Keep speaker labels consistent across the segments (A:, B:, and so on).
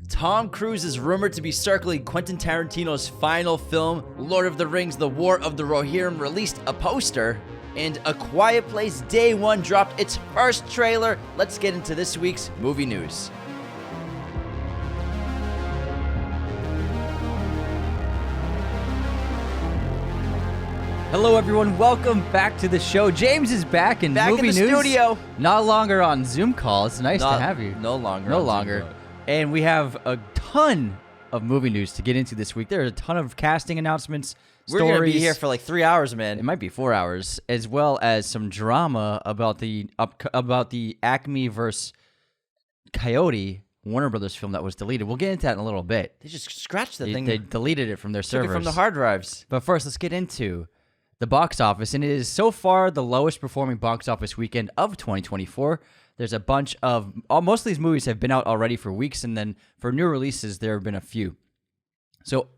A: Tom Cruise is rumored to be circling Quentin Tarantino's final film, Lord of the Rings: The War of the Rohirrim, released a poster, and A Quiet Place Day 1 dropped its first trailer. Let's get into this week's movie news.
B: Hello, everyone. Welcome back to the show. James is back in
A: Back
B: movie
A: in the
B: news.
A: studio.
B: No longer on Zoom call. It's nice to have you.
A: No longer.
B: No longer. And we have a ton of movie news to get into this week. There are a ton of casting announcements,
A: We're
B: stories.
A: going to be here for like 3 hours, man.
B: It might be 4 hours, as well as some drama about the Acme versus Coyote Warner Brothers film that was deleted. We'll get into that in a little bit.
A: They just scratched the thing.
B: They deleted it from their
A: Took
B: servers.
A: it from the hard drives.
B: But first, let's get into the box office, and it is so far the lowest performing box office weekend of 2024. There's a bunch of most of these movies have been out already for weeks, and then for new releases there have been a few. So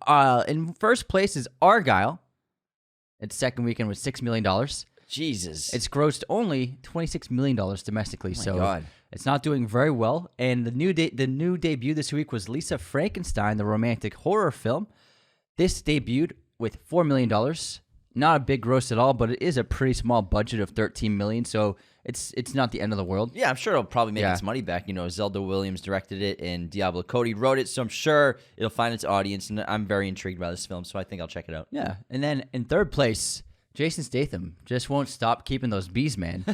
B: in first place is Argyle. Its second weekend was $6 million.
A: Jesus.
B: It's grossed only $26 million domestically,
A: God.
B: It's not doing very well. And the new debut this week was Lisa Frankenstein, the romantic horror film. This debuted with $4 million. Not a big gross at all, but it is a pretty small budget of $13 million, so it's not the end of the world.
A: Yeah, I'm sure it'll probably make its money back. You know, Zelda Williams directed it and Diablo Cody wrote it, so I'm sure it'll find its audience, and I'm very intrigued by this film, so I think I'll check it out.
B: Yeah, and then in third place, Jason Statham just won't stop keeping those bees, man.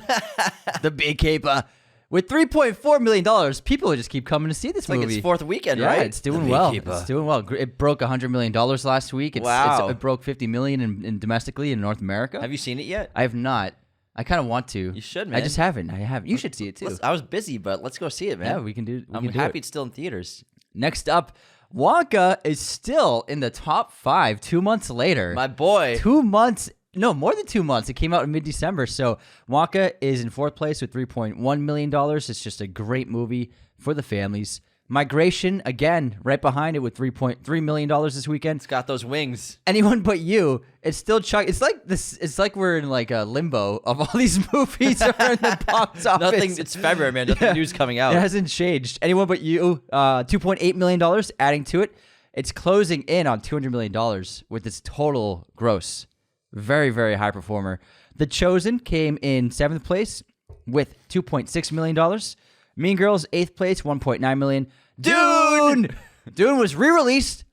B: The beekeeper. With $3.4 million, people just keep coming to see this movie.
A: Like its fourth weekend,
B: yeah,
A: right?
B: It's doing well. It's doing well. It broke $100 million last week.
A: Wow.
B: It broke $50 million in domestically in North America.
A: Have you seen it yet?
B: I have not. I kind of want to.
A: You should, man.
B: I just haven't. I haven't. You should see it too.
A: I was busy, but let's go see it, man.
B: Yeah, we can do.
A: I'm happy it's still in theaters.
B: Next up, Wonka is still in the top 5 2 months later.
A: My boy.
B: 2 months. No, more than 2 months. It came out in mid-December. So Wonka is in fourth place with $3.1 million. It's just a great movie for the families. Migration, again, right behind it with $3.3 million this weekend.
A: It's got those wings.
B: Anyone But You. It's still It's like this. It's like we're in like a limbo of all these movies are in the box office.
A: It's February, man. Nothing new's coming out.
B: It hasn't changed. Anyone But You, $2.8 million adding to it. It's closing in on $200 million with its total gross. Very, very high performer. The Chosen came in 7th place with $2.6 million. Mean Girls, 8th place, $1.9 million. Dune! Dune was re-released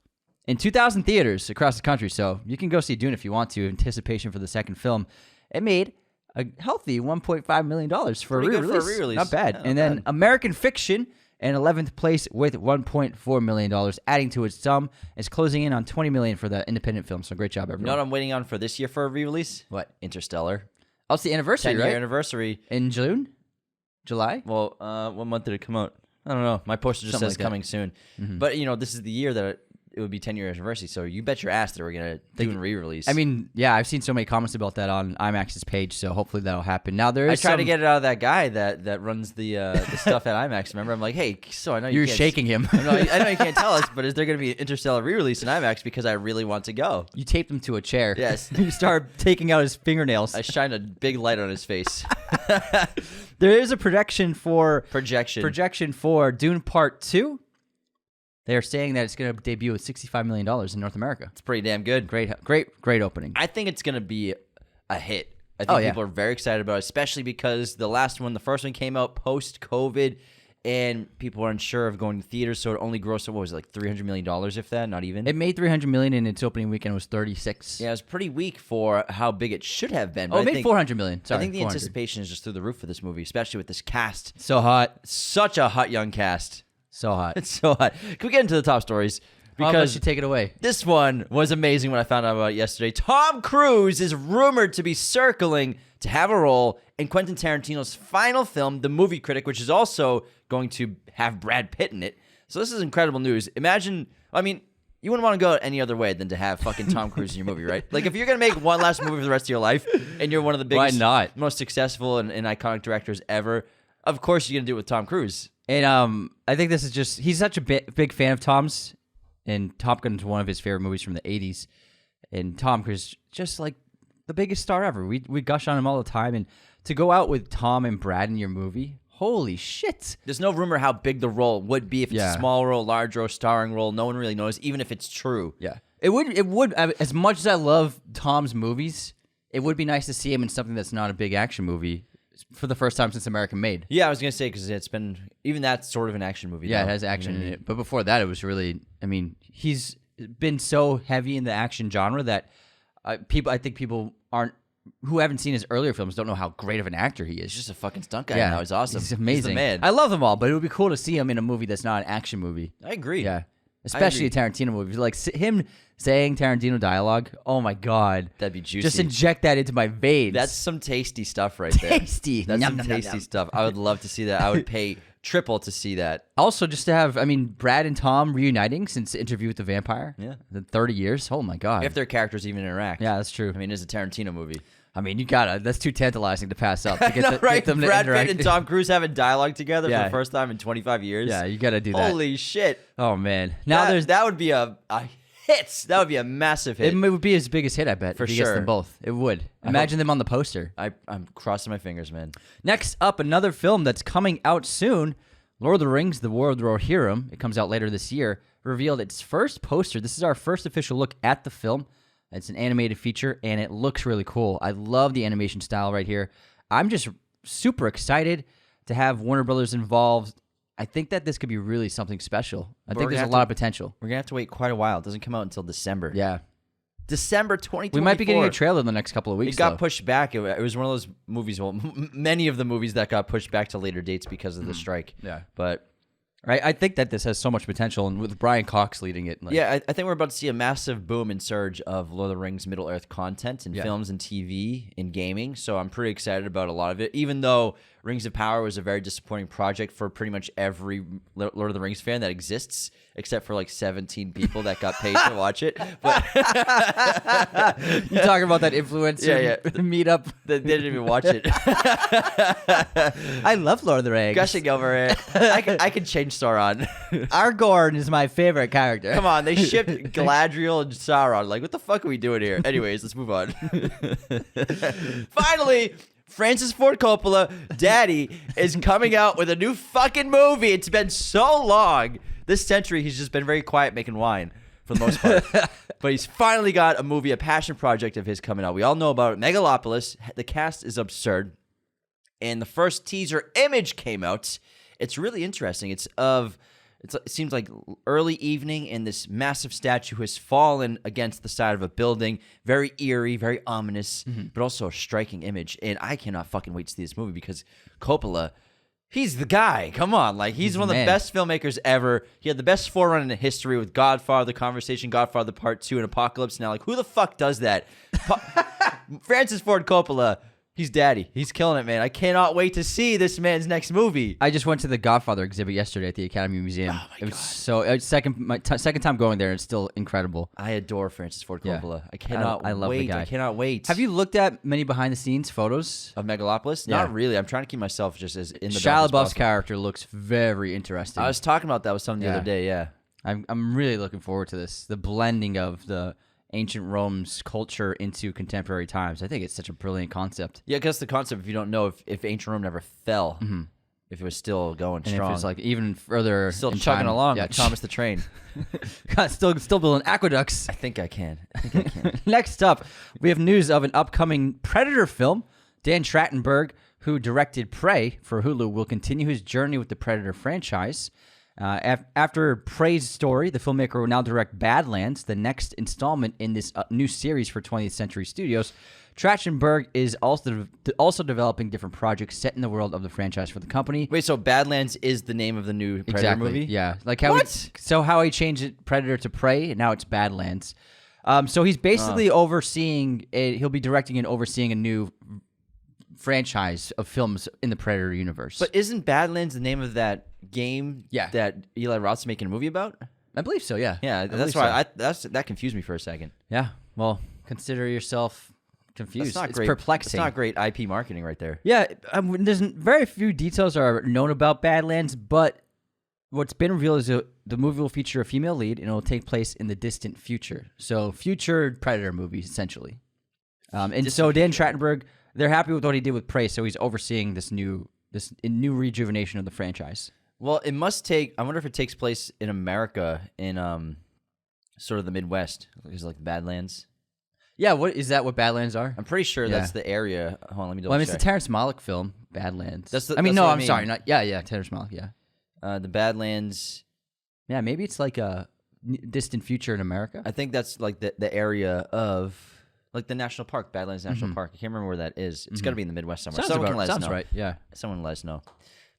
B: in 2,000 theaters across the country, so you can go see Dune if you want to, in anticipation for the second film. It made a healthy $1.5 million for a re-release.
A: Good for a re-release.
B: Not bad.
A: Yeah,
B: and then American Fiction in 11th place with $1.4 million, adding to its sum. It's closing in on $20 million for the independent film, so great job, everyone.
A: You know what I'm waiting on for this year for a re-release?
B: What?
A: Interstellar.
B: Oh, it's the anniversary,
A: 10-year
B: right?
A: anniversary.
B: In June? July?
A: Well, what month did it come out? I don't know. My poster just
B: Something
A: says
B: like
A: coming soon. But, you know, this is the year that it would be 10-year anniversary, so you bet your ass that we're going to do a re-release.
B: I mean, yeah, I've seen so many comments about that on IMAX's page, so hopefully that'll happen. Now, there is
A: I tried to get it out of that guy that runs the stuff at IMAX. Remember, I'm like, hey, so I know
B: You're
A: can't
B: shaking him.
A: I know you can't tell us, but is there going to be an Interstellar re-release in IMAX because I really want to go?
B: You taped him to a chair.
A: Yes.
B: You start taking out his fingernails.
A: I shine a big light on his face.
B: There is a projection for Dune Part 2. They are saying that it's going to debut with $65 million in North America.
A: It's pretty damn good.
B: Great opening.
A: I think it's going to be a hit. I think people are very excited about it, especially because the first one came out post-COVID, and people are unsure of going to theaters, so it only grossed, what was it, like $300 million, if that, not even?
B: It made $300 million, and its opening weekend was 36.
A: Yeah, it was pretty weak for how big it should have been.
B: But it made $400 million. Sorry,
A: I think the
B: 400.
A: anticipation is just through the roof for this movie, especially with this cast.
B: So hot.
A: Such a hot young cast.
B: So hot.
A: It's so hot. Can we get into the top stories?
B: Because you take it away.
A: This one was amazing when I found out about it yesterday. Tom Cruise is rumored to be circling to have a role in Quentin Tarantino's final film, The Movie Critic, which is also going to have Brad Pitt in it. So this is incredible news. Imagine, I mean, you wouldn't want to go any other way than to have fucking Tom Cruise in your movie, right? Like, if you're going to make one last movie for the rest of your life, and you're one of the biggest, most successful and iconic directors ever, of course you're going to do it with Tom Cruise.
B: And I think this is just, he's such a big fan of Tom's, and Top Gun is one of his favorite movies from the 80s. And Tom Cruise, just like the biggest star ever. We gush on him all the time. And to go out with Tom and Brad in your movie, Holy shit.
A: There's no rumor how big the role would be if it's
B: Yeah.
A: a small role, large role, starring role. No one really knows, even if it's true.
B: Yeah. It would, as much as I love Tom's movies, it would be nice to see him in something that's not a big action movie for the first time since American Made.
A: Yeah, I was going to say, because it's been, even that's sort of an action movie.
B: Yeah,
A: though.
B: it has action in it. But before that, it was really, I mean, he's been so heavy in the action genre that I think people who haven't seen his earlier films don't know how great of an actor he is.
A: He's just a fucking stunt guy now. He's awesome.
B: He's amazing.
A: He's the man.
B: I love them all, but it would be cool to see him in a movie that's not an action movie.
A: I agree.
B: Yeah. Especially a Tarantino movie. Like him saying Tarantino dialogue. Oh my God.
A: That'd be juicy.
B: Just inject that into my veins.
A: That's some tasty stuff right there.
B: tasty.
A: That's
B: Nom,
A: some
B: nom, nom,
A: tasty
B: nom.
A: stuff. I would love to see that. I would pay triple to see that.
B: Also, just to have, I mean, Brad and Tom reuniting since Interview with the Vampire.
A: Yeah.
B: The 30 years. Oh my God.
A: If their characters even interact.
B: Yeah, that's true.
A: I mean, it's a Tarantino movie.
B: I mean, you gotta. That's too tantalizing to pass up. To get,
A: I know, right?
B: get them to
A: Brad
B: interact.
A: Pitt and Tom Cruise having dialogue together for
B: Yeah.
A: the first time in 25 years.
B: Yeah, you gotta do that.
A: Holy shit.
B: Oh man. Now
A: that would be a hit. That would be a massive hit.
B: it would be his biggest hit, I bet,
A: For
B: if he gets
A: sure.
B: them both. It would. Imagine them on the poster.
A: I'm crossing my fingers, man.
B: Next up, another film that's coming out soon, Lord of the Rings, The War of the Rohirrim. It comes out later this year. Revealed its first poster. This is our first official look at the film. It's an animated feature, and it looks really cool. I love the animation style right here. I'm just super excited to have Warner Brothers involved. I think that this could be really something special. I think there's a lot of potential.
A: We're going to have to wait quite a while. It doesn't come out until December.
B: Yeah.
A: December 2024.
B: We might be getting a trailer in the next couple of weeks.
A: It got pushed back. It was one of those movies, well, many of the movies that got pushed back to later dates because of the strike.
B: Yeah.
A: But
B: I think that this has so much potential, and with Brian Cox leading it. Like,
A: yeah, I think we're about to see a massive boom and surge of Lord of the Rings Middle-earth content in films and TV, in gaming. So I'm pretty excited about a lot of it, even though Rings of Power was a very disappointing project for pretty much every Lord of the Rings fan that exists, except for like 17 people that got paid to watch it. But
B: you talking about that influencer meetup?
A: they didn't even watch it.
B: I love Lord of the Rings.
A: Gushing over it. I could change Sauron.
B: Aragorn is my favorite character.
A: Come on, they shipped Galadriel and Sauron. Like, what the fuck are we doing here? Anyways, let's move on. Finally, Francis Ford Coppola, Daddy, is coming out with a new fucking movie. It's been so long. This century, he's just been very quiet making wine for the most part. But he's finally got a movie, a passion project of his coming out. We all know about it. Megalopolis. The cast is absurd. And the first teaser image came out. It's really interesting. It seems like early evening, and this massive statue has fallen against the side of a building. Very eerie, very ominous, but also a striking image. And I cannot fucking wait to see this movie because Coppola, he's the guy. Come on. Like, he's one of the best filmmakers ever. He had the best forerun in history with Godfather, Conversation, Godfather Part 2, and Apocalypse Now. Like, who the fuck does that? Francis Ford Coppola. He's Daddy. He's killing it, man. I cannot wait to see this man's next movie.
B: I just went to the Godfather exhibit yesterday at the Academy Museum.
A: Oh my
B: it was
A: God.
B: so second time going there. It's still incredible.
A: I adore Francis Ford
B: Yeah.
A: Coppola. I cannot
B: I love the
A: wait.
B: guy.
A: I cannot wait.
B: Have you looked at many behind the scenes photos?
A: of Megalopolis?
B: Yeah.
A: Not really. I'm trying to keep myself just as in the
B: Shia
A: dark as
B: LaBeouf's
A: possible.
B: character looks very interesting.
A: I was talking about that with someone the
B: Yeah.
A: other day. Yeah.
B: I'm really looking forward to this. The blending of the ancient Rome's culture into contemporary times. I think it's such a brilliant concept.
A: Yeah, because the concept, if you don't know, if ancient Rome never fell, if it was still going
B: And
A: strong,
B: if it's like even further
A: still
B: in
A: chugging
B: time,
A: along,
B: yeah,
A: like Thomas the Train.
B: God, still building aqueducts.
A: I think I can. I think I can.
B: Next up, we have news of an upcoming Predator film. Dan Trachtenberg, who directed Prey for Hulu, will continue his journey with the Predator franchise. After Prey's story, the filmmaker will now direct Badlands, the next installment in this new series for 20th Century Studios. Trachtenberg is also developing different projects set in the world of the franchise for the company.
A: Wait, so Badlands is the name of the new Predator movie?
B: Yeah, like how
A: What?
B: how he changed it, Predator to Prey, and now it's Badlands. So he's basically overseeing. He'll be directing and overseeing a new franchise of films in the Predator universe.
A: But isn't Badlands the name of that game
B: Yeah.
A: that Eli Roth's making a movie about?
B: I believe so. Yeah.
A: Yeah,
B: I
A: that's
B: believe
A: why
B: so.
A: that confused me for a second.
B: Yeah. Well, consider yourself confused.
A: That's not
B: It's
A: great.
B: perplexing.
A: That's not great IP marketing right there.
B: Yeah. There's very few details are known about Badlands, but what's been revealed is the movie will feature a female lead, and it will take place in the distant future. So, future Predator movies, essentially. So Dan Trachtenberg, they're happy with what he did with Prey, so he's overseeing this new this new rejuvenation of the franchise.
A: Well, it must take. I wonder if it takes place in America, in sort of the Midwest, is like the Badlands.
B: Yeah, what is that? What Badlands are?
A: I'm pretty sure that's the area. Hold on, let me double
B: Well, I mean,
A: check.
B: it's the Terrence Malick film, Badlands.
A: That's the-
B: I mean,
A: that's
B: no,
A: what I
B: I'm
A: mean.
B: sorry, not yeah, Terrence Malick, yeah.
A: The Badlands.
B: Yeah, maybe it's like a distant future in America.
A: I think that's like the area of like the national park, Badlands National Park. I can't remember where that is. It's got to be in the Midwest somewhere. Someone can let us
B: sounds
A: know.
B: right. Yeah.
A: Someone let us know.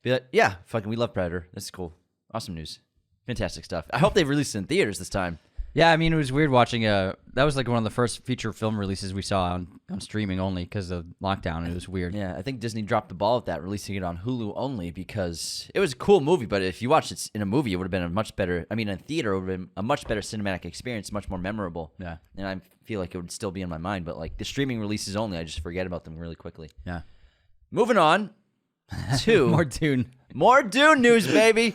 A: But yeah, fucking, we love Predator. That's cool. Awesome news. Fantastic stuff. I hope they released it in theaters this time.
B: Yeah, I mean, it was weird watching that was like one of the first feature film releases we saw on streaming only because of lockdown. It was weird.
A: Yeah, I think Disney dropped the ball with that, releasing it on Hulu only because it was a cool movie, but if you watched it in a movie, it would have been a much better, in a theater, it would have been a much better cinematic experience, much more memorable.
B: Yeah.
A: And I feel like it would still be in my mind, but like the streaming releases only, I just forget about them really quickly.
B: Yeah.
A: Moving on to
B: More Dune.
A: more Dune news, baby.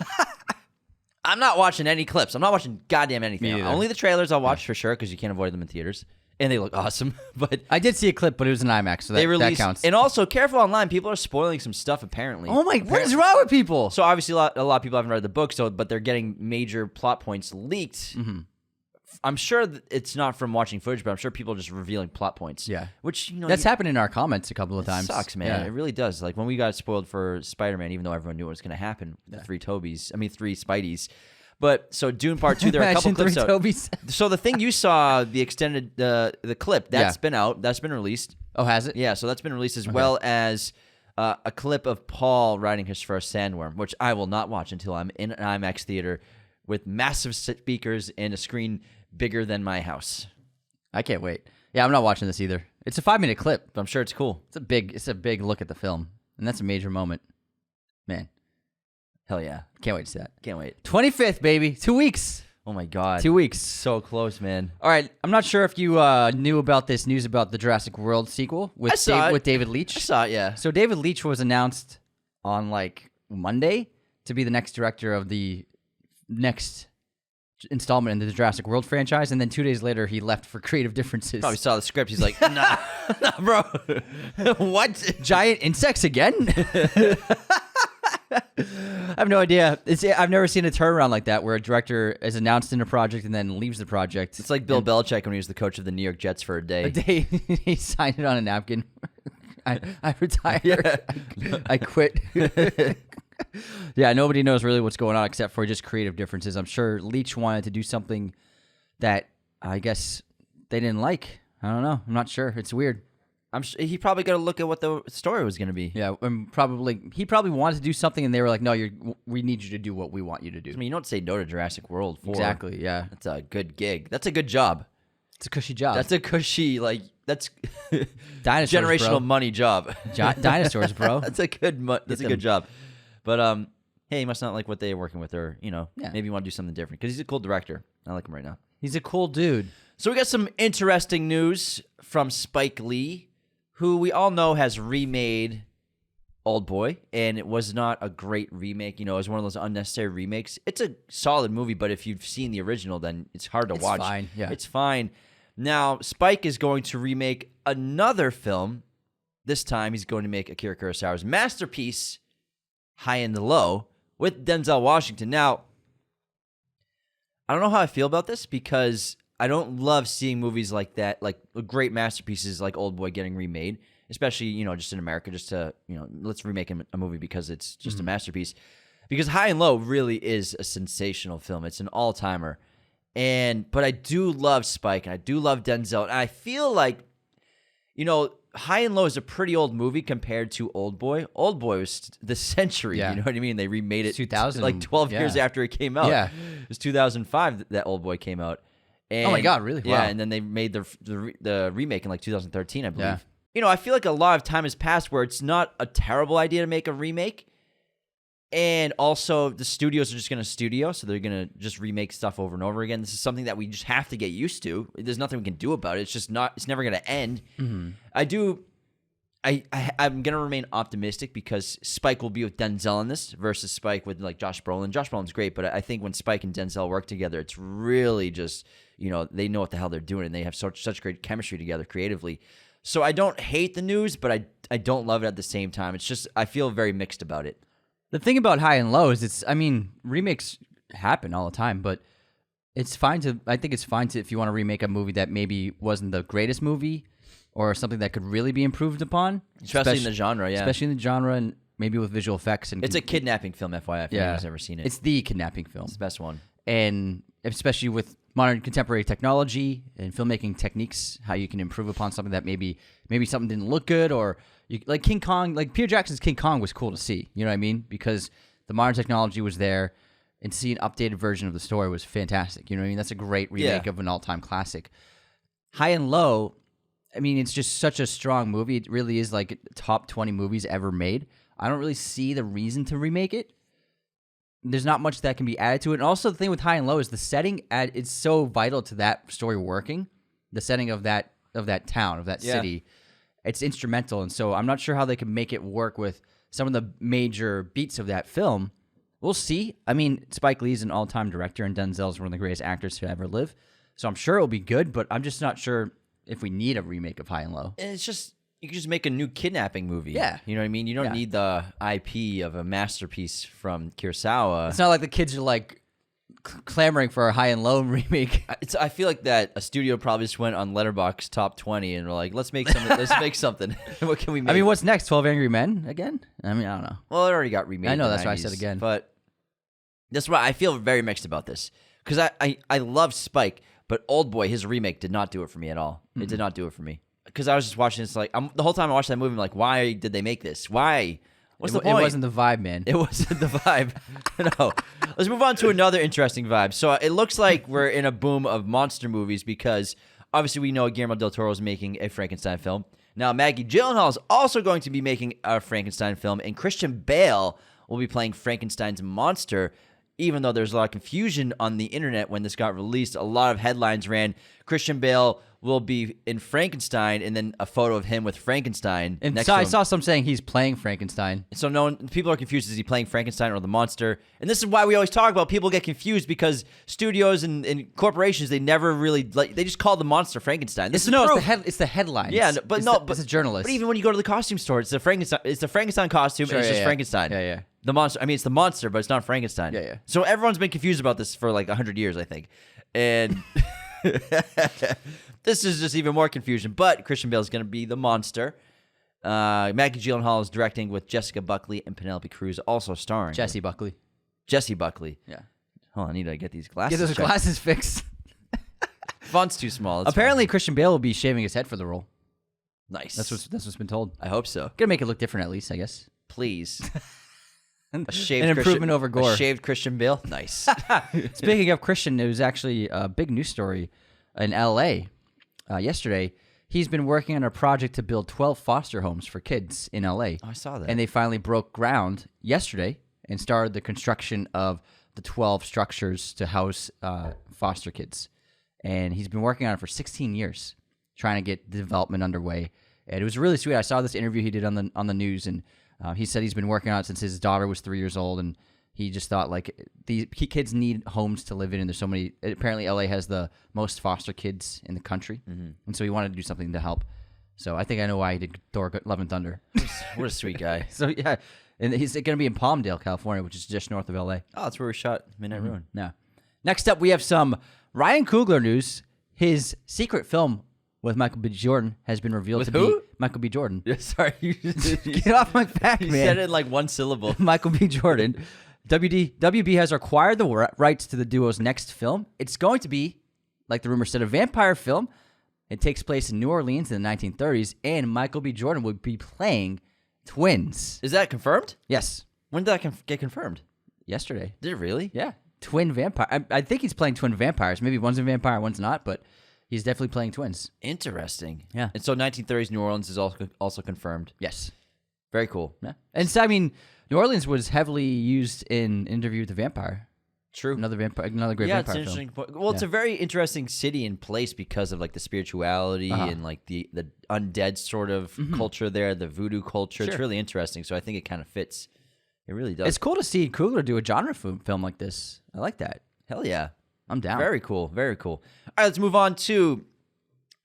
A: I'm not watching any clips. I'm not watching goddamn anything.
B: Me either.
A: Only the trailers I'll watch for sure because you can't avoid them in theaters. And they look awesome. But
B: I did see a clip, but it was an IMAX, so that counts.
A: And also, careful online. People are spoiling some stuff, apparently.
B: Oh my, what is wrong with people?
A: So obviously, a lot of people haven't read the book, but they're getting major plot points leaked.
B: Mm-hmm.
A: I'm sure that it's not from watching footage, but I'm sure people are just revealing plot points.
B: Yeah.
A: Which,
B: That's happened in our comments a couple of times.
A: Sucks, man.
B: Yeah.
A: It really does. Like when we got spoiled for Spider-Man, even though everyone knew what was going to happen, the three Spideys. But so Dune Part 2, there are a couple
B: Imagine
A: clips
B: three
A: out.
B: Tobys.
A: So the thing you saw, the extended the clip, that's been out. That's been released.
B: Oh, has it?
A: Yeah, so that's been released as well as a clip of Paul riding his first sandworm, which I will not watch until I'm in an IMAX theater with massive speakers and a screen bigger than my house.
B: I can't wait. Yeah, I'm not watching this either. It's a 5-minute clip.
A: But I'm sure it's cool.
B: It's a big look at the film, and that's a major moment. Man,
A: Hell yeah.
B: can't wait to see that.
A: Can't wait.
B: 25th, baby. 2 weeks.
A: Oh my God.
B: 2 weeks.
A: So close, man.
B: All right, I'm not sure if you knew about this news about the Jurassic World sequel with
A: I saw it.
B: with David Leitch.
A: I saw it, yeah.
B: So David Leitch was announced on like Monday to be the next director of the next installment in the Jurassic World franchise, and then 2 days later he left for creative differences.
A: Probably saw the script. He's like, nah, bro. What?
B: Giant insects again? I have no idea. I've never seen a turnaround like that where a director is announced in a project and then leaves the project.
A: It's like Bill Belichick when he was the coach of the New York Jets for a day.
B: A day he signed it on a napkin. I retire. I quit. Yeah, nobody knows really what's going on except for just creative differences. I'm sure Leach wanted to do something that I guess they didn't like. I don't know. I'm not sure. It's weird.
A: I'm sure he probably got to look at what the story was going to be.
B: Yeah, and he probably wanted to do something, and they were like, "No, we need you to do what we want you to do."
A: I mean, you don't say no to Jurassic World for.
B: Exactly. Yeah,
A: That's a good gig. That's a good job.
B: it's a cushy job.
A: That's a cushy,
B: Dinosaurs,
A: generational
B: bro.
A: money job.
B: Dinosaurs, bro.
A: That's a good. That's a
B: them.
A: good job. But hey, he must not like what they're working with, or
B: Yeah.
A: maybe you want to do something different because he's a cool director. I like him right now.
B: He's a cool dude.
A: So we got some interesting news from Spike Lee, who we all know has remade Old Boy, and it was not a great remake. It was one of those unnecessary remakes. It's a solid movie, but if you've seen the original, then it's hard to watch.
B: Fine, yeah.
A: It's fine. Now, Spike is going to remake another film. This time, he's going to make Akira Kurosawa's masterpiece, High and Low, with Denzel Washington. Now, I don't know how I feel about this because I don't love seeing movies like that, like great masterpieces like Old Boy getting remade, especially, just in America, just to, let's remake a movie because it's just a masterpiece. Because High and Low really is a sensational film. It's an all-timer. But I do love Spike, and I do love Denzel, and I feel like, High and Low is a pretty old movie compared to Old Boy. Old Boy was the century,
B: Yeah.
A: you know what I mean? They remade it
B: 2000,
A: like 12 years
B: yeah.
A: after it came out.
B: Yeah.
A: It was 2005 that Old Boy came out. And,
B: Oh my God, really?
A: Yeah,
B: Wow.
A: and then they made the remake in like 2013, I believe.
B: Yeah.
A: I feel like a lot of time has passed where it's not a terrible idea to make a remake. And also, the studios are just going to studio, so they're going to just remake stuff over and over again. This is something that we just have to get used to. There's nothing we can do about it. It's just not. It's never going to end.
B: Mm-hmm.
A: I'm going to remain optimistic because Spike will be with Denzel in this versus Spike with like Josh Brolin. Josh Brolin's great, but I think when Spike and Denzel work together, it's really just, they know what the hell they're doing and they have such great chemistry together creatively. So I don't hate the news, but I don't love it at the same time. It's just I feel very mixed about it.
B: The thing about High and Low is remakes happen all the time, but it's fine to, I think it's fine to, if you want to remake a movie that maybe wasn't the greatest movie or something that could really be improved upon.
A: Especially in the genre, yeah.
B: Especially in the genre and maybe with visual effects. And
A: it's a kidnapping film, FYI, if anyone's never seen it.
B: It's the kidnapping film.
A: It's the best one.
B: And especially with modern contemporary technology and filmmaking techniques, how you can improve upon something that maybe something didn't look good, or like King Kong, like Peter Jackson's King Kong was cool to see. You know what I mean? Because the modern technology was there, and to see an updated version of the story was fantastic. You know what I mean? That's a great remake of an all-time classic. High and Low, I mean, it's just such a strong movie. It really is like top 20 movies ever made. I don't really see the reason to remake it. There's not much that can be added to it. And also the thing with High and Low is the setting it's so vital to that story working. The setting of that town, of that city. It's instrumental. And so I'm not sure how they can make it work with some of the major beats of that film. We'll see. I mean, Spike Lee's an all-time director, and Denzel's one of the greatest actors to ever live. So I'm sure it'll be good, but I'm just not sure if we need a remake of High and Low.
A: It's just, you can just make a new kidnapping movie.
B: Yeah.
A: You know what I mean? You don't need the IP of a masterpiece from Kurosawa.
B: It's not like the kids are like clamoring for a High and Low remake.
A: I feel like that a studio probably just went on Letterboxd top 20 and were like, let's make something. Let's make something. What can we make?
B: I mean, what's next? 12 Angry Men again? I mean, I don't know.
A: Well, it already got remade.
B: I know,
A: in the
B: that's why I
A: 90s,
B: said again.
A: But that's why I feel very mixed about this. Because I love Spike, but Old Boy, his remake did not do it for me at all. Mm-hmm. It did not do it for me. Because I was just watching this, like, the whole time I watched that movie, I'm like, why did they make this? Why? What's the point?
B: It wasn't the vibe, man.
A: It wasn't the vibe. No. Let's move on to another interesting vibe. So it looks like we're in a boom of monster movies because obviously we know Guillermo del Toro is making a Frankenstein film. Now Maggie Gyllenhaal is also going to be making a Frankenstein film, and Christian Bale will be playing Frankenstein's monster. Even though there's a lot of confusion on the internet when this got released, a lot of headlines ran, Christian Bale will be in Frankenstein, and then a photo of him with Frankenstein.
B: And
A: next
B: so
A: to
B: I
A: him.
B: saw some saying he's playing Frankenstein.
A: So people are confused. Is he playing Frankenstein or the monster? And this is why we always talk about people get confused because studios and corporations, they never really, they just call the monster Frankenstein.
B: It's the headlines.
A: Yeah, but
B: it's a journalist.
A: But even when you go to the costume store, it's a Frankenstein costume, and it's just Frankenstein.
B: Yeah.
A: The monster. I mean, it's the monster, but it's not Frankenstein.
B: Yeah.
A: So everyone's been confused about this for like 100 years, I think. And this is just even more confusion. But Christian Bale is going to be the monster. Maggie Gyllenhaal is directing with Jessica Buckley and Penelope Cruz also starring.
B: Jessie Buckley.
A: Yeah. Hold on, I need to get these glasses.
B: Get those
A: checked.
B: glasses fixed.
A: Font's too small. It's
B: Apparently, Christian Bale will be shaving his head for the role.
A: nice.
B: That's what's been told.
A: I hope so.
B: Gonna make it look different, at least, I guess.
A: Please.
B: An improvement over Gore.
A: A shaved Christian Bale. Nice.
B: Speaking of Christian, it was actually a big news story in L.A. Yesterday. He's been working on a project to build 12 foster homes for kids in L.A.
A: Oh, I saw that.
B: And they finally broke ground yesterday and started the construction of the 12 structures to house foster kids. And he's been working on it for 16 years, trying to get the development underway. And it was really sweet. I saw this interview he did on the news, and he said he's been working on it since his daughter was 3 years old, and he just thought, like, these kids need homes to live in, and there's so many. Apparently, LA has the most foster kids in the country, and so he wanted to do something to help. So I think I know why he did Thor: Love and Thunder.
A: What a sweet guy.
B: So yeah, and he's going to be in Palmdale, California, which is just north of LA.
A: Oh, that's where we shot Midnight Ruin.
B: Yeah. Next up, we have some Ryan Coogler news. His secret film with Michael B. Jordan has been revealed
A: With
B: to
A: who?
B: be Michael B. Jordan.
A: Yeah, sorry.
B: Get off my back,
A: You
B: man.
A: said it in like one syllable.
B: Michael B. Jordan. WB has acquired the rights to the duo's next film. It's going to be, like the rumor said, a vampire film. It takes place in New Orleans in the 1930s, and Michael B. Jordan would be playing twins.
A: Is that confirmed?
B: Yes.
A: When did that get confirmed?
B: Yesterday.
A: Did it really?
B: Yeah. Twin vampire. I think he's playing twin vampires. Maybe one's a vampire, one's not, but he's definitely playing twins.
A: Interesting.
B: Yeah.
A: And so 1930s New Orleans is also confirmed.
B: Yes.
A: Very cool.
B: Yeah. And so, I mean, New Orleans was heavily used in Interview with the Vampire.
A: True.
B: Another great vampire
A: it's an
B: film.
A: interesting point. Well, it's a very interesting city and place because of like the spirituality and like the undead sort of culture there, the voodoo culture.
B: Sure.
A: It's really interesting. So I think it kind of fits. It really does.
B: It's cool to see Coogler do a genre film like this. I like that.
A: Hell yeah.
B: I'm down.
A: Very cool. Very cool. All right, let's move on to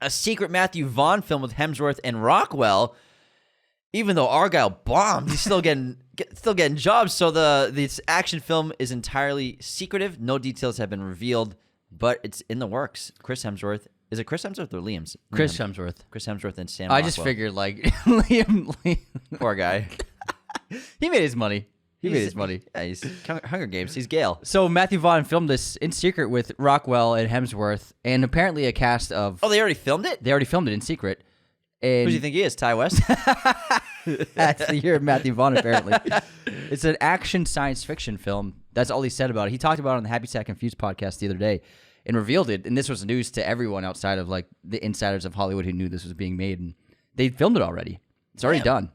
A: a secret Matthew Vaughn film with Hemsworth and Rockwell. Even though Argyle bombed, he's still getting jobs. So this action film is entirely secretive. No details have been revealed, but it's in the works. Chris Hemsworth. Is it Chris Hemsworth or Liam's?
B: Chris Hemsworth.
A: Chris Hemsworth and Sam
B: I
A: Rockwell.
B: just figured like Liam.
A: Poor guy.
B: He made his money. He made his money.
A: Yeah, he's Hunger Games. He's Gale.
B: So Matthew Vaughn filmed this in secret with Rockwell and Hemsworth, and apparently a cast of.
A: Oh, they already filmed it?
B: They already filmed it in secret. And
A: Who do you think he is? Ty West?
B: that's the year of Matthew Vaughn, apparently. It's an action science fiction film. That's all he said about it. He talked about it on the Happy Sad Confused podcast the other day and revealed it. And this was news to everyone outside of like the insiders of Hollywood who knew this was being made. And they filmed it already. It's already done.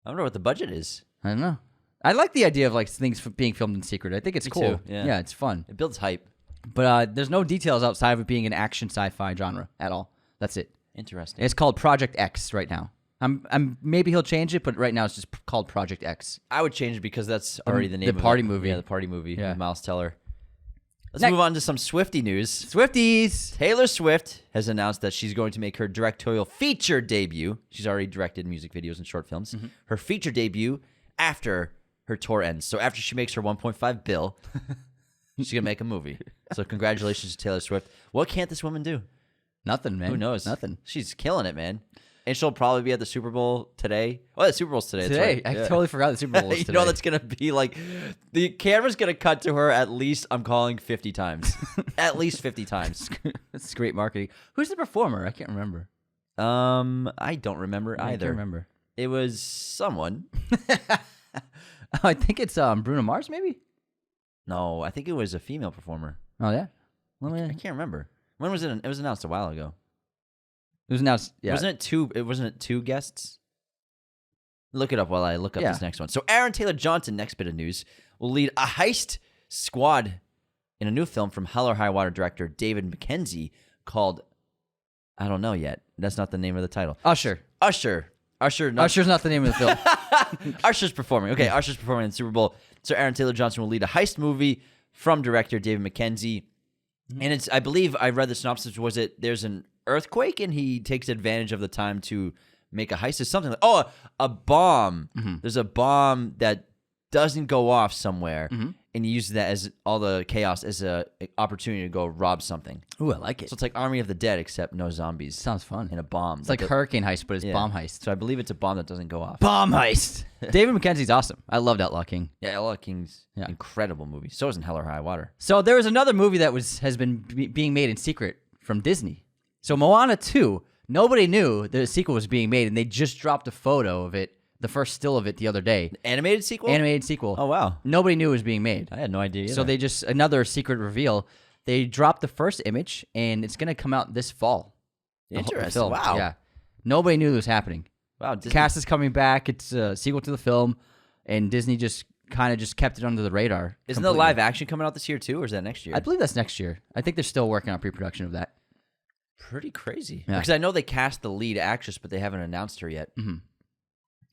A: I wonder what the budget is.
B: I don't know. I like the idea of like things being filmed in secret. I think it's cool.
A: too, yeah.
B: It's fun.
A: It builds hype.
B: But there's no details outside of it being an action sci-fi genre at all. That's it.
A: Interesting.
B: It's called Project X right now. Maybe he'll change it, but right now it's just called Project X.
A: I would change it because that's already the name of
B: party
A: it.
B: movie.
A: Yeah, the party movie
B: Yeah.
A: with Miles Teller. Let's
B: Next.
A: move on to some Swiftie news.
B: Swifties!
A: Taylor Swift has announced that she's going to make her directorial feature debut. She's already directed music videos and short films. Her feature debut after her tour ends. So after she makes her 1.5 bill, she's going to make a movie. So congratulations to Taylor Swift. What can't this woman do?
B: Nothing, man.
A: Who knows?
B: Nothing.
A: She's killing it, man. And she'll probably be at the Super Bowl today. Oh, the Super Bowl's today. That's
B: Today.
A: right.
B: I
A: Yeah.
B: totally forgot the Super Bowl was
A: You
B: today.
A: know that's going to be like, the camera's going to cut to her at least, I'm calling 50 times. At least 50 times.
B: That's great marketing. Who's the performer? I can't remember.
A: I don't remember
B: I
A: either.
B: can't remember.
A: It was someone.
B: I think it's Bruno Mars, maybe?
A: No, I think it was a female performer.
B: Oh, yeah?
A: I can't remember. When was it? It was announced a while ago.
B: It was announced, yeah.
A: Wasn't it two guests? Look it up while I look up
B: Yeah.
A: this next one. So Aaron Taylor Johnson, next bit of news, will lead a heist squad in a new film from Hell or High Water director David Mackenzie called, I don't know yet. That's not the name of the title.
B: Usher.
A: Usher. Usher's
B: not the name of the film.
A: Usher's performing. Okay, Usher's performing in the Super Bowl. So Aaron Taylor Johnson will lead a heist movie from director David Mackenzie. And it's, I believe I read the synopsis, there's an earthquake and he takes advantage of the time to make a heist. It's something like, a bomb. There's a bomb that doesn't go off somewhere, and he uses that as all the chaos as an opportunity to go rob something.
B: Ooh, I like it.
A: So it's like Army of the Dead, except no zombies.
B: Sounds fun.
A: And a bomb.
B: It's like Hurricane Heist, but it's
A: Yeah.
B: bomb heist.
A: So I believe it's a bomb that doesn't go off.
B: Bomb heist. David Mackenzie's awesome. I loved Outlaw King.
A: Yeah, Outlaw King's incredible movie. So is in Hell or High Water.
B: So there was another movie that has been being made in secret from Disney. So Moana 2, nobody knew the sequel was being made, and they just dropped a photo of it, the first still of it the other day.
A: Animated sequel?
B: Animated sequel.
A: Oh, wow.
B: Nobody knew it was being made.
A: I had no idea either.
B: So they just, another secret reveal. They dropped the first image, and it's going to come out this fall. The
A: Interesting.
B: film.
A: Wow.
B: Yeah. Nobody knew it was happening.
A: Wow.
B: The cast is coming back. It's a sequel to the film, and Disney just kind of just kept it under the radar.
A: Isn't the live action coming out this year too, or is that next year?
B: I believe that's next year. I think they're still working on pre-production of that.
A: Pretty crazy.
B: Yeah.
A: Because I know they cast the lead actress, but they haven't announced her yet. Mm-hmm.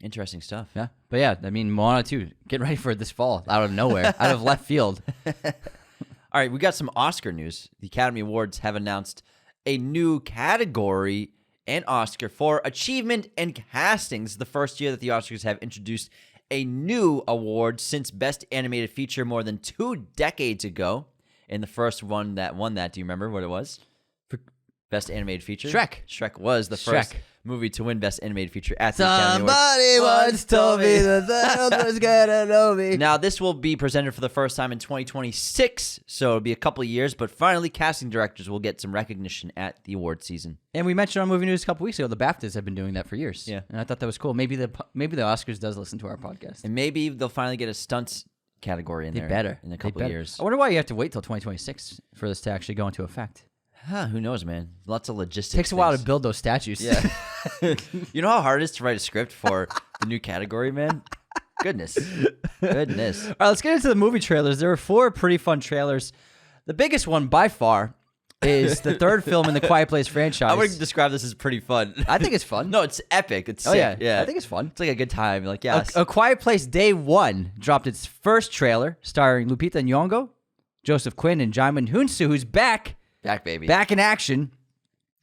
A: Interesting stuff.
B: Yeah. But yeah, I mean, Moana 2, get ready for it this fall, out of nowhere, out of left field.
A: All right, we got some Oscar news. The Academy Awards have announced a new category and Oscar for achievement and castings. The first year that the Oscars have introduced a new award since Best Animated Feature more than 2 decades ago. And the first one that won that, do you remember what it was? For Best Animated Feature?
B: Shrek.
A: Shrek was the
B: Shrek.
A: first movie to win Best Animated Feature at the Academy Awards.
B: Somebody once told me that the world was gonna know me.
A: Now, this will be presented for the first time in 2026, so it'll be a couple of years, but finally, casting directors will get some recognition at the award season.
B: And we mentioned on Movie News a couple weeks ago, the BAFTAs have been doing that for years.
A: Yeah.
B: And I thought that was cool. Maybe the Oscars does listen to our podcast.
A: And maybe they'll finally get a stunts category in
B: They
A: there
B: better.
A: in a couple of years.
B: I wonder why you have to wait till 2026 for this to actually go into effect.
A: Huh, who knows, man? Lots of logistics.
B: Takes a while to
A: things.
B: build those statues.
A: Yeah. You know how hard it is to write a script for the new category, man? Goodness.
B: All right, let's get into the movie trailers. There were 4 pretty fun trailers. The biggest one by far is the third film in the Quiet Place franchise.
A: I would describe this as pretty fun.
B: I think it's fun.
A: No, it's epic. It's
B: Oh,
A: sick.
B: yeah. I think it's fun.
A: It's like a good time. You're like, yeah.
B: A Quiet Place Day 1 dropped its first trailer starring Lupita Nyong'o, Joseph Quinn, and Jaimin Hunsu, who's back
A: back, baby.
B: in action.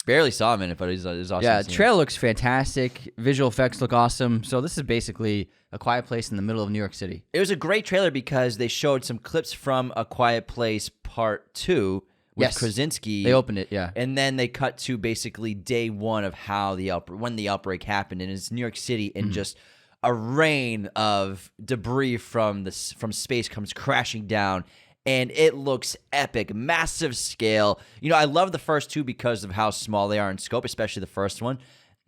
A: Barely saw him in it, but he's awesome.
B: Yeah,
A: to see him.
B: trailer looks fantastic. Visual effects look awesome. So this is basically A Quiet Place in the middle of New York City.
A: It was a great trailer because they showed some clips from A Quiet Place Part 2 with Krasinski.
B: They opened it, yeah.
A: And then they cut to basically day one of how when the outbreak happened, and it's New York City, and just a rain of debris from space comes crashing down, and it looks epic, massive scale. You know, I love the first two because of how small they are in scope, especially the first one.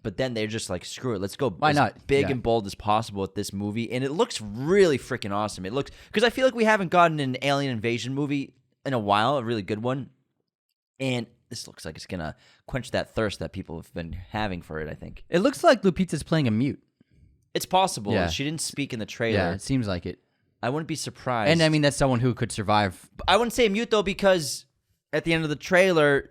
A: But then they're just like, screw it, let's go big and bold as possible with this movie, and it looks really freaking awesome. It looks, because I feel like we haven't gotten an alien invasion movie in a while, a really good one. And this looks like it's going to quench that thirst that people have been having for it, I think.
B: It looks like Lupita's playing a mute.
A: It's possible.
B: Yeah.
A: She didn't speak in the trailer.
B: Yeah, it seems like it.
A: I wouldn't be surprised.
B: And I mean, that's someone who could survive.
A: I wouldn't say mute, though, because at the end of the trailer,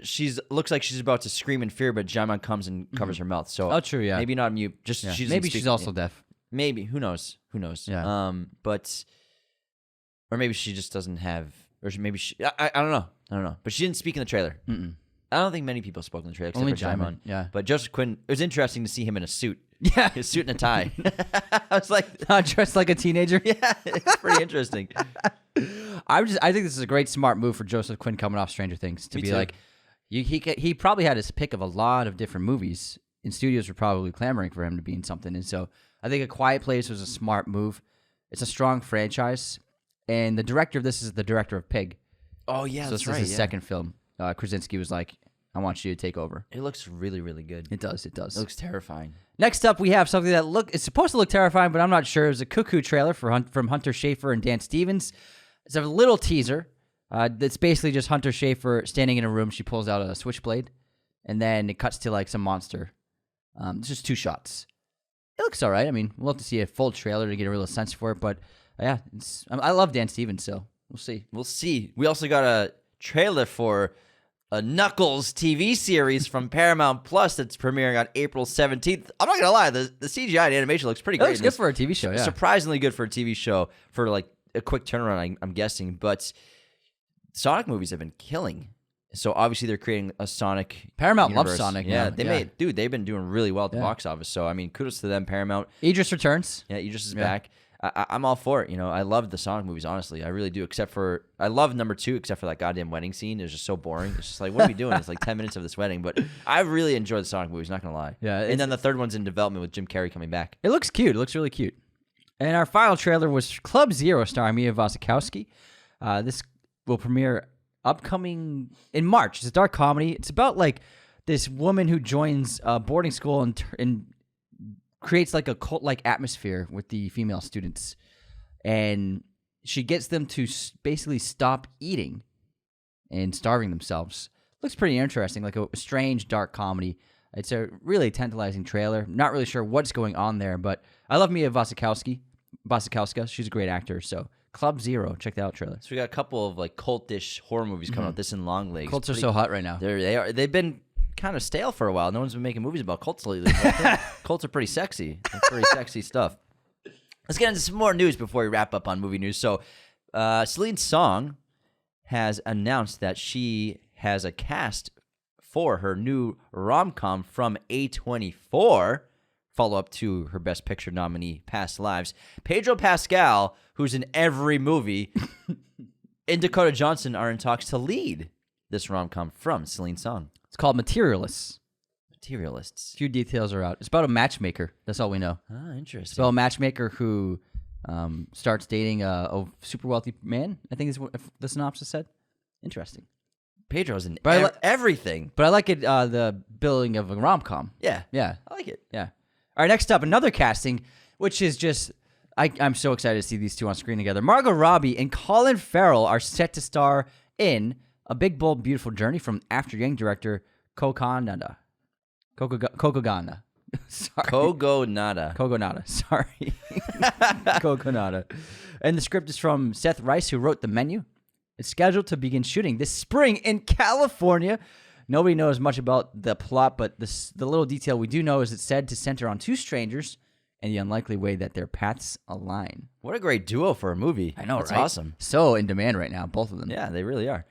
A: looks like she's about to scream in fear, but Jaimon comes and covers her mouth. So
B: true, yeah.
A: Maybe not mute. Just
B: Yeah.
A: she
B: Maybe she's also deaf.
A: Maybe. Who knows?
B: Yeah.
A: Or maybe she just doesn't have, or maybe she, I don't know. But she didn't speak in the trailer.
B: Mm-mm.
A: I don't think many people spoke in the trailer except
B: Only
A: for Jaimon.
B: Jaimon, yeah.
A: But Joseph Quinn, it was interesting to see him in a suit.
B: Yeah.
A: His suit and a tie. I was like,
B: Dressed like a teenager.
A: yeah, it's pretty interesting.
B: I think this is a great smart move for Joseph Quinn coming off Stranger Things to
A: Me
B: be
A: too.
B: like, he probably had his pick of a lot of different movies, and studios were probably clamoring for him to be in something. And so I think A Quiet Place was a smart move. It's a strong franchise, and the director of this is the director of Pig.
A: Oh, yeah,
B: So
A: that's
B: this
A: right.
B: is his second film. Krasinski was like, I want you to take over.
A: It looks really, really good.
B: It does. It does.
A: It looks terrifying.
B: Next up, we have something that it's supposed to look terrifying, but I'm not sure. It's a Cuckoo trailer from Hunter Schafer and Dan Stevens. It's a little teaser. That's basically just Hunter Schafer standing in a room. She pulls out a switchblade, and then it cuts to like some monster. It's just 2 shots. It looks all right. I mean, we'll have to see a full trailer to get a real sense for it. But yeah, I love Dan Stevens, so we'll see.
A: We'll see. We also got a trailer for a Knuckles TV series from Paramount Plus that's premiering on April 17th. I'm not going to lie, the CGI and animation looks pretty
B: It
A: great.
B: looks good for a TV show, yeah.
A: Surprisingly good for a TV show for like a quick turnaround, I'm guessing. But Sonic movies have been killing. So obviously they're creating a Sonic
B: Paramount
A: universe.
B: loves Sonic
A: Yeah,
B: now.
A: they've been doing really well at the
B: Yeah.
A: box office. So, I mean, kudos to them, Paramount.
B: Idris returns.
A: Yeah, Idris is
B: Yeah.
A: back. I'm all for it. You know, I love the Sonic movies, honestly. I really do, I love number 2, except for that goddamn wedding scene. It was just so boring. It's just like, what are we doing? It's like 10 minutes of this wedding. But I really enjoyed the Sonic movies, not going to lie.
B: Yeah,
A: And then the third one's in development with Jim Carrey coming back.
B: It looks cute. It looks really cute. And our final trailer was Club Zero, starring Mia Wasikowska. This will premiere upcoming in March. It's a dark comedy. It's about like this woman who joins a boarding school and creates like a cult-like atmosphere with the female students, and she gets them to basically stop eating and starving themselves. Looks pretty interesting, like a strange dark comedy. It's a really tantalizing trailer. Not really sure what's going on there, but I love Mia Wasikowska. She's a great actor. So Club Zero, check that out trailer.
A: So we got a couple of like cultish horror movies coming out. This and Long Legs.
B: Cults are so hot right now.
A: They've been kind of stale for a while. No one's been making movies about cults lately. But I think cults are pretty sexy. It's pretty sexy stuff. Let's get into some more news before we wrap up on movie news. So, Celine Song has announced that she has a cast for her new rom-com from A24, follow-up to her Best Picture nominee, Past Lives. Pedro Pascal, who's in every movie, and Dakota Johnson are in talks to lead this rom-com from Celine Song.
B: It's called Materialists.
A: Materialists.
B: A few details are out. It's about a matchmaker. That's all we know.
A: Ah,
B: It's
A: interesting.
B: about a matchmaker who starts dating a super wealthy man, I think is what the synopsis said. Interesting.
A: Pedro's in
B: But
A: everything.
B: But I like it, the billing of a rom-com.
A: Yeah.
B: Yeah.
A: I like it.
B: Yeah. All right, next up, another casting, which is just, I'm so excited to see these two on screen together. Margot Robbie and Colin Farrell are set to star in A Big, Bold, Beautiful Journey from After Yang director Kokonada. Sorry.
A: Kogonada.
B: Sorry. Kokonada. And the script is from Seth Rice, who wrote The Menu. It's scheduled to begin shooting this spring in California. Nobody knows much about the plot, but the little detail we do know is it's said to center on 2 strangers and the unlikely way that their paths align.
A: What a great duo for a movie.
B: I know,
A: That's
B: right?
A: awesome.
B: So in demand right now, both of them.
A: Yeah, they really are.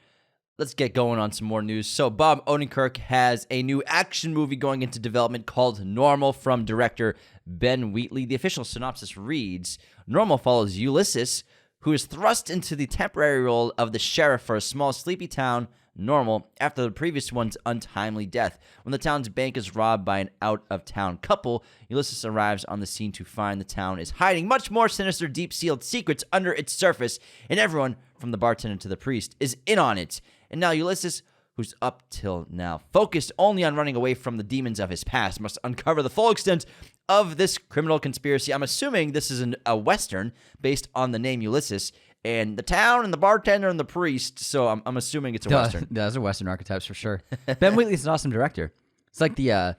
A: let's get going on some more news. So Bob Odenkirk has a new action movie going into development called Normal from director Ben Wheatley. The official synopsis reads, Normal follows Ulysses, who is thrust into the temporary role of the sheriff for a small sleepy town, Normal, after the previous one's untimely death. When the town's bank is robbed by an out-of-town couple, Ulysses arrives on the scene to find the town is hiding much more sinister, deep-sealed secrets under its surface, and everyone, from the bartender to the priest, is in on it. And now Ulysses, who's up till now focused only on running away from the demons of his past, must uncover the full extent of this criminal conspiracy. I'm assuming this is a Western based on the name Ulysses, and the town and the bartender and the priest, so I'm assuming it's a Western.
B: Those are Western archetypes for sure. Ben Wheatley's an awesome director. It's like the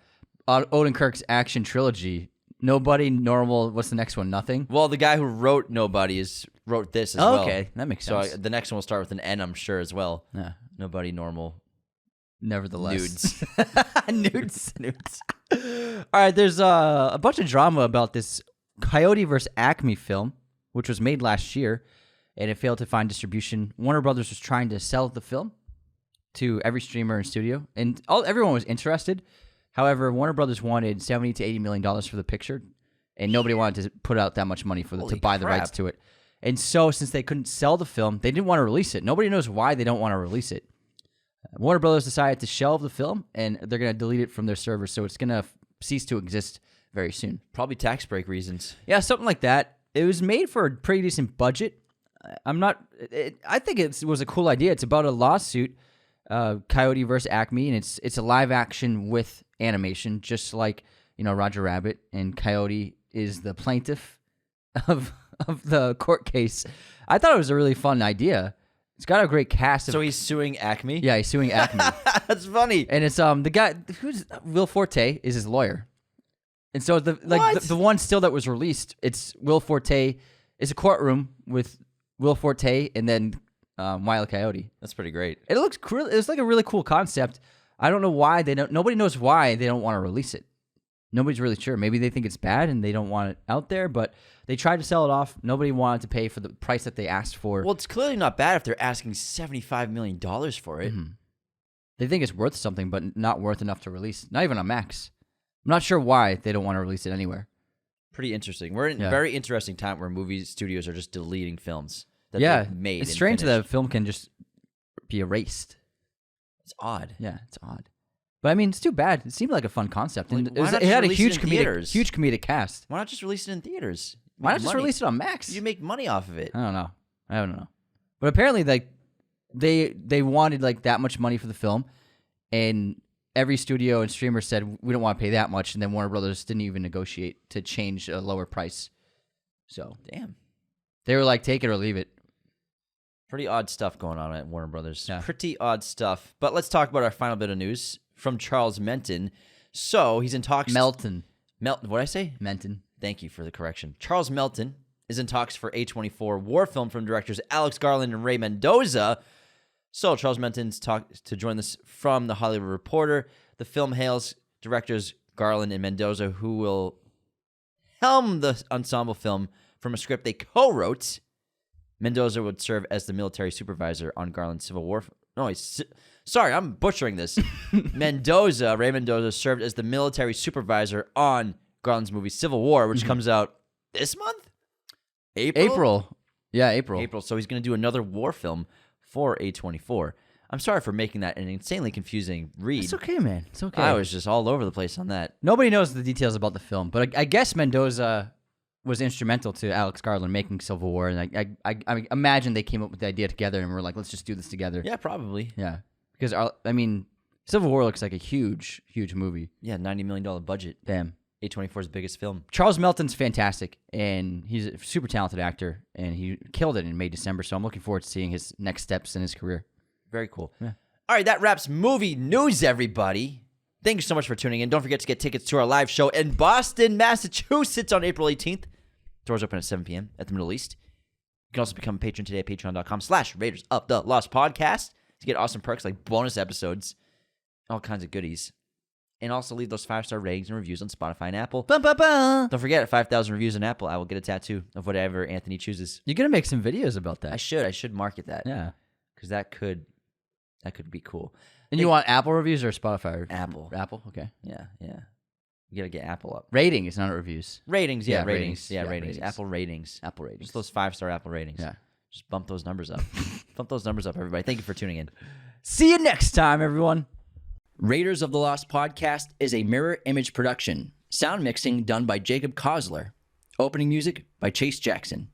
B: Odenkirk's action trilogy. Nobody, Normal, what's the next one? Nothing?
A: Well, the guy who wrote Nobody wrote this as well.
B: Okay, that makes sense.
A: So the next one will start with an N, I'm sure, as well.
B: Yeah.
A: Nobody, Normal.
B: Nevertheless.
A: Nudes.
B: Nudes. All right, there's a bunch of drama about this Coyote vs. Acme film, which was made last year, and it failed to find distribution. Warner Brothers was trying to sell the film to every streamer and studio, and everyone was interested. However, Warner Brothers wanted $70 to $80 million for the picture, and nobody wanted to put out that much money to buy the rights to it. And so, since they couldn't sell the film, they didn't want to release it. Nobody knows why they don't want to release it. Warner Brothers decided to shelve the film, and they're going to delete it from their servers, so it's going to cease to exist very soon.
A: Probably tax break reasons.
B: Yeah, something like that. It was made for a pretty decent budget. I think it was a cool idea. It's about a lawsuit, Coyote versus Acme, and it's a live action with animation, just like Roger Rabbit, and Coyote is the plaintiff of the court case. I thought it was a really fun idea. It's got a great cast.
A: So he's suing Acme?
B: Yeah, he's suing Acme.
A: That's funny.
B: And it's the guy who's Will Forte is his lawyer. And so the one still that was released, it's Will Forte. It's a courtroom with Will Forte and then Wile E. Coyote.
A: That's pretty great.
B: It looks cool. It's like a really cool concept. I don't know why nobody knows why they don't want to release it. Nobody's really sure. Maybe they think it's bad and they don't want it out there, but they tried to sell it off. Nobody wanted to pay for the price that they asked for.
A: Well, it's clearly not bad if they're asking $75 million for it.
B: Mm-hmm. They think it's worth something, but not worth enough to release. Not even on Max. I'm not sure why they don't want to release it anywhere.
A: Pretty interesting. We're in a very interesting time where movie studios are just deleting films that they've made.
B: It's strange that a film can just be erased.
A: It's odd.
B: Yeah, it's odd. But I mean, it's too bad. It seemed like a fun concept, and
A: why not
B: it had a
A: just
B: huge
A: release it in
B: comedic cast.
A: Why not just release it in theaters?
B: Why not just release it on Max?
A: You make money off of it.
B: I don't know. But apparently, they wanted that much money for the film, and every studio and streamer said we don't want to pay that much, and then Warner Brothers didn't even negotiate to change a lower price. So
A: damn,
B: they were like, take it or leave it.
A: Pretty odd stuff going on at Warner Brothers.
B: Yeah.
A: Pretty odd stuff. But let's talk about our final bit of news from Charles Melton. So he's in talks.
B: Melton.
A: What did I say?
B: Menton.
A: Thank you for the correction. Charles Melton is in talks for A24 war film from directors Alex Garland and Ray Mendoza. So Charles Melton's talked to join this from The Hollywood Reporter. The film hails directors Garland and Mendoza, who will helm the ensemble film from a script they co-wrote. Mendoza would serve as the military supervisor on Garland's Civil War. Sorry, I'm butchering this. Ray Mendoza served as the military supervisor on Garland's movie Civil War, which comes out this month?
B: April. Yeah, April.
A: April. So he's going to do another war film for A24. I'm sorry for making that an insanely confusing read.
B: It's okay, man. It's okay.
A: I was just all over the place on that.
B: Nobody knows the details about the film, but I guess Mendoza was instrumental to Alex Garland making Civil War, and I imagine they came up with the idea together and were like, let's just do this together.
A: Yeah, probably.
B: Yeah, because Civil War looks like a huge, huge movie.
A: Yeah, $90 million budget.
B: Damn.
A: A24's biggest film.
B: Charles Melton's fantastic, and he's a super talented actor, and he killed it in May, December, so I'm looking forward to seeing his next steps in his career.
A: Very cool.
B: Yeah.
A: All right, that wraps movie news, everybody. Thank you so much for tuning in. Don't forget to get tickets to our live show in Boston, Massachusetts on April 18th. Doors open at 7 p.m. at the Middle East. You can also become a patron today at patreon.com/Raiders of the Lost Podcast to get awesome perks like bonus episodes, all kinds of goodies. And also leave those 5-star ratings and reviews on Spotify and Apple. Don't forget, at 5,000 reviews on Apple, I will get a tattoo of whatever Anthony chooses.
B: You're going to make some videos about that.
A: I should market that.
B: Yeah.
A: Because that could That could be cool.
B: And you want Apple reviews or Spotify?
A: Apple.
B: Apple, okay.
A: Yeah. You gotta get Apple up.
B: Ratings, not reviews.
A: Ratings,
B: Yeah,
A: ratings.
B: ratings.
A: Yeah,
B: Yeah,
A: ratings.
B: ratings.
A: Apple ratings.
B: Apple ratings.
A: Just those 5-star Apple ratings.
B: Yeah.
A: Just bump those numbers up. Bump those numbers up, everybody. Thank you for tuning in.
B: See you next time, everyone.
A: Raiders of the Lost podcast is a mirror image production. Sound mixing done by Jacob Kossler. Opening music by Chase Jackson.